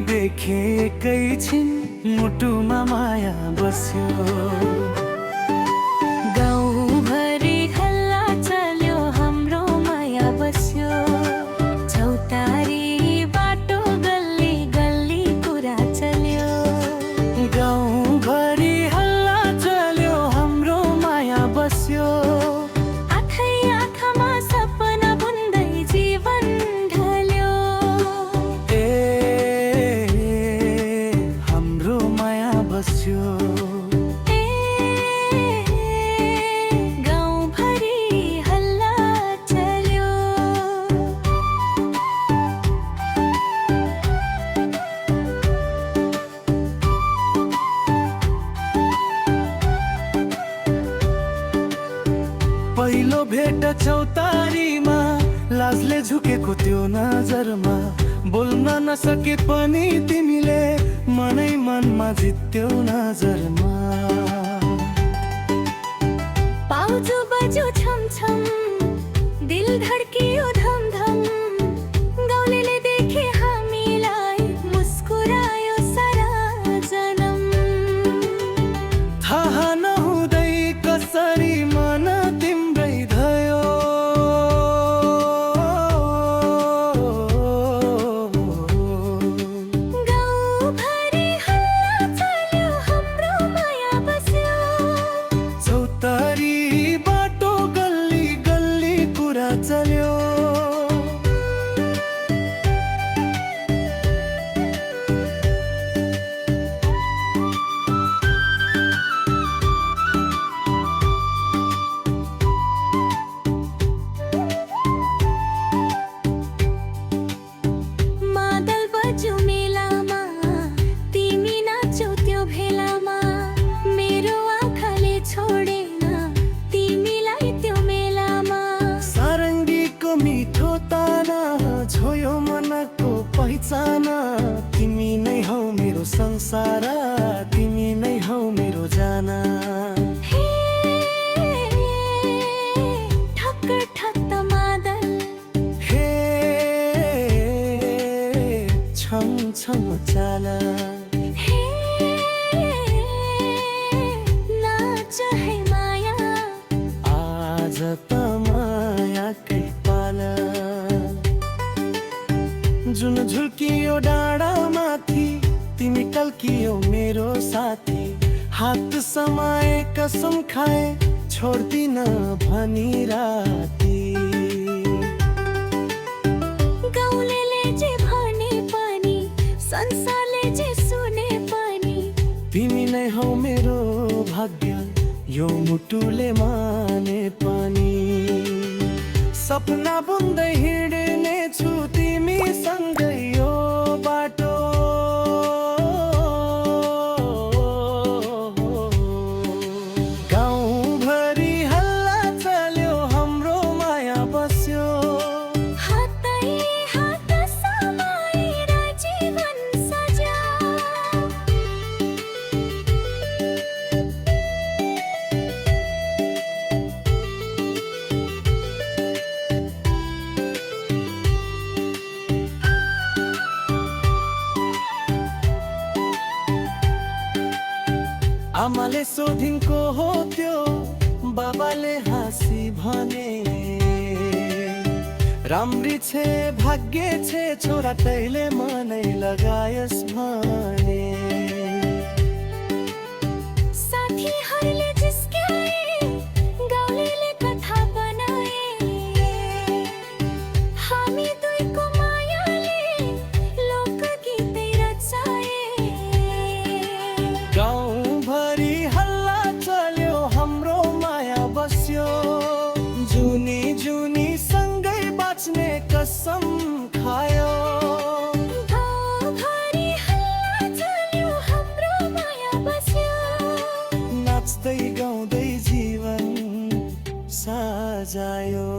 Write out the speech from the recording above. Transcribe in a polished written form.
देखे एकैछिन मुटुमा माया बस्यो। गाउँभरि हल्ला चल्यो हाम्रो माया बस्यो। चौतारी बाटो गल्ली गल्ली कुरा चल्यो। गाउँभरि हल्ला चल्यो हाम्रो माया बस्यो। आँखै आँखामा सपना बुन्दै जीवन ढल्यो। हाम्रो माया बस्यो। गाउँभरि हल्ला चल्यो। पहिलो भेट चौतारीमा लाजले झुकेको त्यो नजरमा बोल्न नसके पनि तिमीले मनै मनमा जित्यौ नजरमा। पाउजो बज्यो छम छम दिल धड्कियो धम धम। गाउँलेले देखे हामीलाई मुस्कुरायो सारा जनम। थाहा नहुँदै कसरी मन तिम्रै भयो। गाउँभरि हल्ला चल्यो हाम्रो माया बस्यो। चौतारी बाटो गल्ली गल्ली कुरा चल्यो। मादल बज्यो मेलामा तिमी नाच्यौ त्यो भेलामा। मेरो आँखाले छोडेन तिमीलाई त्यो मेलामा। सारङ्गीको मिठो ताना छोयो मनको पहिचान। तिमी नै हौ मेरो संसार, तिमी नै हौ मेरो जाना। हे ठक्क ठक्क मादल हे छम छम चाला। हे नाच है माया। आज त मायाकै पाला। जुन झुल्कियो डाँडा माथि तिमी टल्कियो मेरो साथी। हात समाए कसम खाए छोड्दिन भनी राती। गाउँलेले जे भने पनि संसारले जे सुने पनि तिमी नै हौ मेरो भाग्य यो मुटुले माने पनि। सपना बुन्दै हिँड्ने छु तिमी सँगै यो बाटो। गाउँभरि हल्ला चल्यो हाम्रो माया बस्यो। हातै हात समाएर जीवन सज्यो। आमाले सोधिनको हो त्यो बाबाले हाँसी भने। राम्री छे भाग्य छे छोरा तैले मनै लगायस भने। साथीहरूले जिस्क्याए गाउँलेले कथा बनाए। हामी दुईको मायाले लोकगीतै रचाए। गाउँभरि हल्ला चल्यो हाम्रो माया बस्यो। जुनी जुनी सँगै बाँच्ने कसम खायो। गाउँभरि हल्ला चल्यो हाम्रो माया बस्यो। नाच्दै गाउँदै जीवन सजायो।